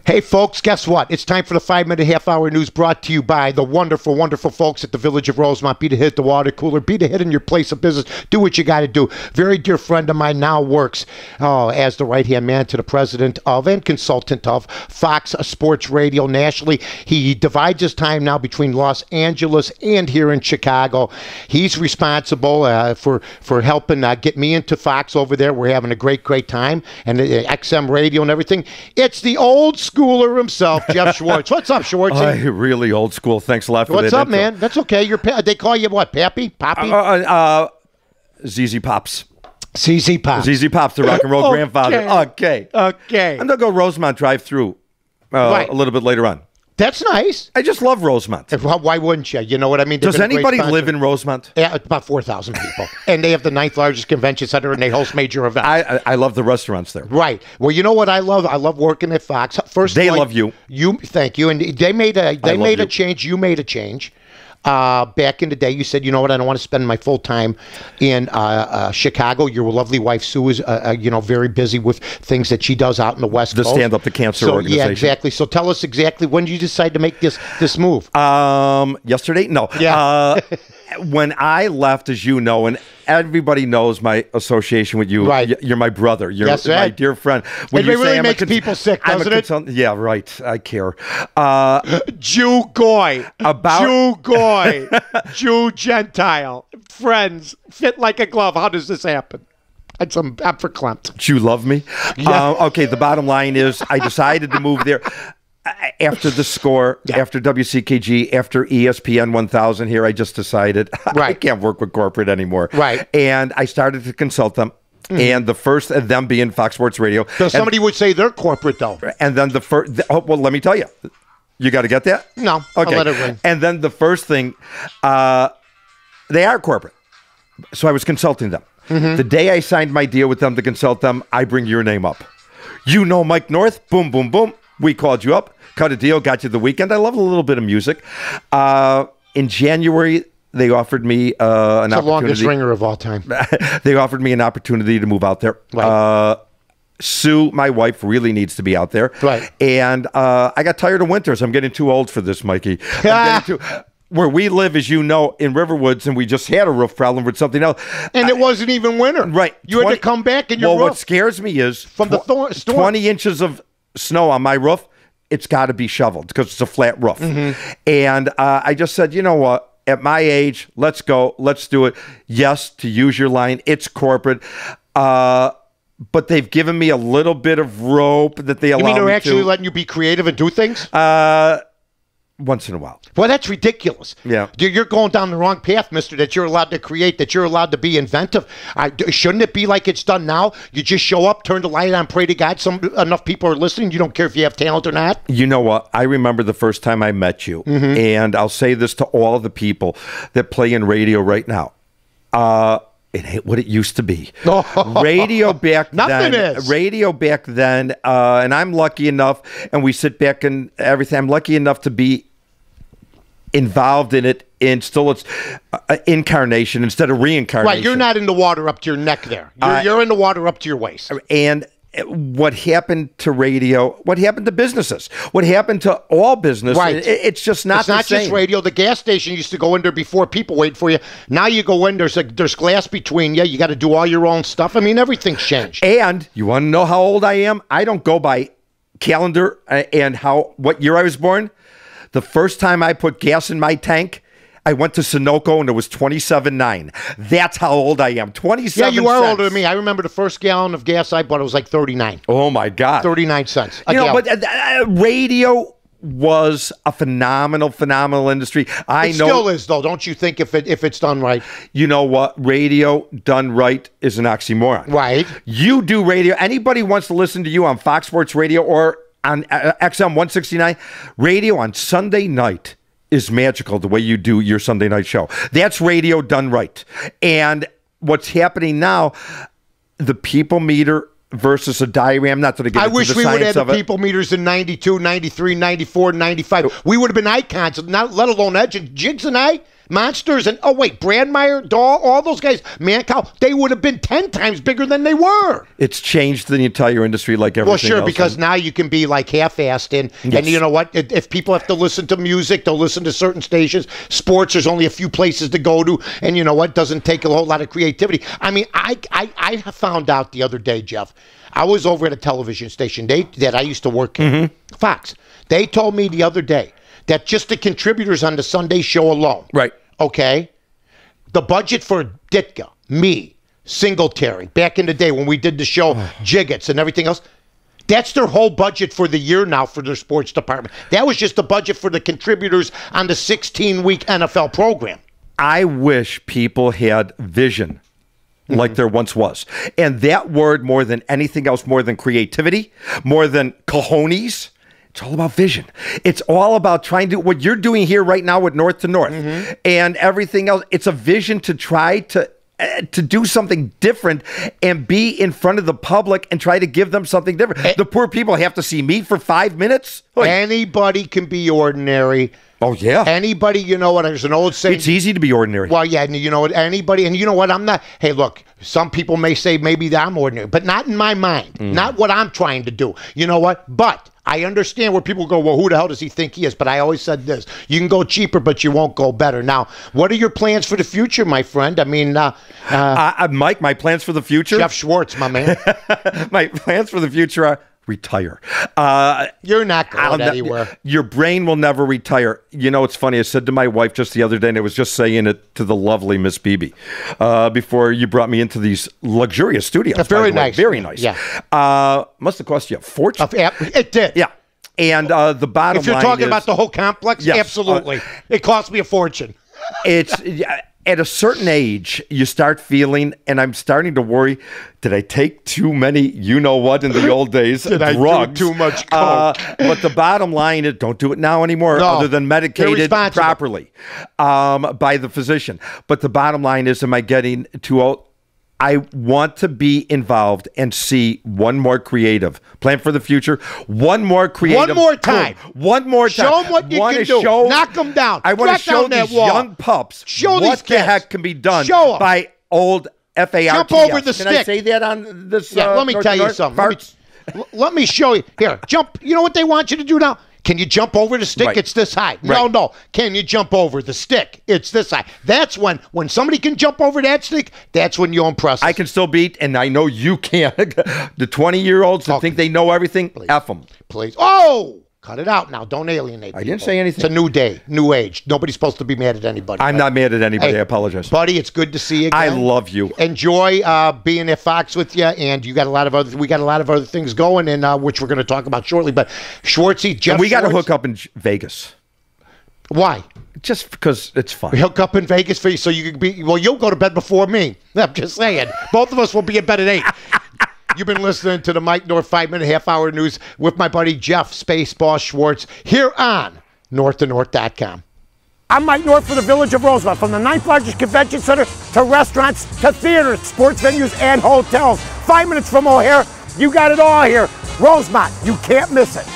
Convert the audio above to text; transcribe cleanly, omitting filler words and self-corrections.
Hey, folks, guess what? It's time for the 5-minute half-hour news brought to you by the wonderful, wonderful folks at the Village of Rosemont. Be the hit at the water cooler. Be the hit in your place of business. Do what you got to do. Very dear friend of mine now works as the right-hand man to the president of and consultant of Fox Sports Radio nationally. He divides his time now between Los Angeles and here in Chicago. He's responsible for helping get me into Fox over there. We're having a great, great time. And XM radio and everything. It's the old schooler himself, Jeff Schwartz. What's up, Schwartz? Really old school. Thanks a lot for that. What's up, man? That's okay. They call you what? Pappy? Poppy? ZZ Pops. ZZ Pops. ZZ Pops, the rock and roll grandfather. Okay. I'm going to go Rosemont drive-through a little bit later on. That's nice. I just love Rosemont. Why wouldn't you? You know what I mean? Does anybody live in Rosemont? Yeah, about 4,000 people. And they have the 9th largest convention center, and they host major events. I love the restaurants there. Right. Well, you know what I love? I love working at Fox. First, they love you. Thank you. And they made a change. You made a change. Back in the day, you said, you know what, I don't want to spend my full time in Chicago. Your lovely wife, Sue, is, very busy with things that she does out in the West Coast. The Stand Up to Cancer organization. Yeah, exactly. So tell us exactly, when did you decide to make this move? Yesterday? No. Yeah. When I left, as you know, and everybody knows my association with you. Right. You're my brher. You're That's my right. dear friend. It really makes people sick, doesn't it? Yeah, right. I care. Jew goy. Jew goy. Jew Gentile. Friends. Fit like a glove. How does this happen? I'm verklempt. Do you love me? Yeah. Okay, the bottom line is I decided to move there. After the score, after WCKG, after ESPN 1000 here, I just decided I can't work with corporate anymore. Right. And I started to consult them. And the first of them being Fox Sports Radio. So somebody would say they're corporate, though. And then well, let me tell you. You got to get that? No. Okay. I'll let it ring. And then the first thing, they are corporate. So I was consulting them. The day I signed my deal with them to consult them, I bring your name up. You know Mike North. Boom, boom, boom. We called you up, cut a deal, got you the weekend. I love a little bit of music. In January, they offered me an opportunity. The longest ringer of all time. They offered me an opportunity to move out there. Right. Sue, my wife, really needs to be out there. Right. And I got tired of winters. I'm getting too old for this, Mikey. Where we live, as you know, in Riverwoods, and we just had a roof problem with something else. And it wasn't even winter. Right. You had to come back in your roof. Well, what scares me is from the storm. 20 inches of snow on my roof, it's got to be shoveled because it's a flat roof. And I just said, you know what? At my age, let's go. Let's do it. Yes, to use your line, it's corporate. But they've given me a little bit of rope that they allow me to. You mean they're actually letting you be creative and do things? Once in a while. Well, that's ridiculous. Yeah. You're going down the wrong path, mister, that you're allowed to create, that you're allowed to be inventive. Shouldn't it be like it's done now? You just show up, turn the light on, pray to God enough people are listening. You don't care if you have talent or not. You know what? I remember the first time I met you, and I'll say this to all the people that play in radio right now. It ain't what it used to be. Radio back then. Radio back then, and I'm lucky enough, and we sit back and everything. I'm lucky enough to be involved in it, and still it's incarnation instead of reincarnation. Right, you're not in the water up to your neck there. You're in the water up to your waist. And what happened to radio, what happened to businesses, what happened to all business, it's just not the same. It's not just radio. The gas station used to go in there before people wait for you. Now you go in, there's glass between you. You got to do all your own stuff. I mean, everything's changed. And you want to know how old I am? I don't go by calendar and what year I was born. The first time I put gas in my tank, I went to Sunoco and it was 27.9. That's how old I am. 27 Yeah, you are cents. older than me. I remember the first gallon of gas I bought, it was like 39. Oh, my God. 39 cents. But radio was a phenomenal industry. It still is, though, don't you think, if it's done right? You know what? Radio done right is an oxymoron. Right. You do radio. Anybody wants to listen to you on Fox Sports Radio or on XM 169, radio on Sunday night is magical the way you do your Sunday night show. That's radio done right. And what's happening now, the people meter versus a diagram, not that I get into the science of it. I wish we would have the people meters in 92, 93, 94, 95. We would have been icons, not let alone Edge and Jigs and I. Monsters and, Brandmeier, Dahl, all those guys, Mancow, they would have been 10 times bigger than they were. It's changed the entire industry like everything Well, sure, else. because now you can be like half-assed in. Yes. And you know what? If people have to listen to music, they'll listen to certain stations. Sports, there's only a few places to go to. And you know what? Doesn't take a whole lot of creativity. I mean, I found out the other day, Jeff, I was over at a television station that I used to work in, Fox. They told me the other day that just the contributors on the Sunday show alone, Right. okay, the budget for Ditka, me, Singletary, back in the day when we did the show, Jiggets and everything else, that's their whole budget for the year now for their sports department. That was just the budget for the contributors on the 16-week NFL program. I wish people had vision like there once was. And that word, more than anything else, more than creativity, more than cojones, it's all about vision. It's all about trying to do what you're doing here right now with North to North and everything else. It's a vision to try to do something different and be in front of the public and try to give them something different. The poor people have to see me for 5 minutes. Anybody can be ordinary. Oh, yeah. Anybody, you know what? There's an old saying. It's easy to be ordinary. Well, yeah, and you know what? Anybody, and you know what? I'm not. Hey, look, some people may say maybe that I'm ordinary, but not in my mind. Not what I'm trying to do. You know what? But I understand where people go, well, who the hell does he think he is? But I always said this. You can go cheaper, but you won't go better. Now, what are your plans for the future, my friend? I mean, Mike, my plans for the future? Jeff Schwartz, my man. My plans for the future are retire. You're not going anywhere. Your brain will never retire. You know, it's funny. I said to my wife just the other day, and I was just saying it to the lovely Miss Beebe before you brought me into these luxurious studios. Very nice. Very nice. Yeah. Must have cost you a fortune. It did. Yeah. And the bottom line if you're talking about the whole complex, yes, absolutely. It cost me a fortune. It's at a certain age, you start feeling, and I'm starting to worry, did I take too many, you know what, in the old days, did drugs? I do too much coke? But the bottom line is, don't do it now anymore, other than medicated properly by the physician. But the bottom line is, am I getting too old? I want to be involved and see one more creative plan for the future. One more creative. One more time. One more time. Show them what you can do. Knock them down. I want to show these young pups what the heck can be done by old FARTS. Jump over the stick. Can I say that on this? Yeah, let me tell you something. Let me show you. Here, jump. You know what they want you to do now? Can you jump over the stick? Right. It's this high. Right. No. Can you jump over the stick? It's this high. That's when somebody can jump over that stick, that's when you impress us. I can still beat, and I know you can. The 20-year-olds that think they know everything, F them. Please. Oh! Cut it out now. Don't alienate people. I didn't say anything. It's a new day, new age. Nobody's supposed to be mad at anybody. I'm not mad at anybody. Hey, I apologize. Buddy, it's good to see you again. I love you. Enjoy being at Fox with you, and we got a lot of other things going, and which we're going to talk about shortly. But Schwartzy, Jeff, and we got to hook up in Vegas. Why? Just because it's fun. Hook up in Vegas for you, so you can be. Well, you'll go to bed before me. I'm just saying. Both of us will be in bed at 8. You've been listening to the Mike North 5-minute half-hour news with my buddy Jeff Spaceballs Schwartz here on NorthToNorth.com. I'm Mike North for the Village of Rosemont. From the 9th largest convention center to restaurants to theaters, sports venues, and hotels. 5 minutes from O'Hare, you got it all here. Rosemont, you can't miss it.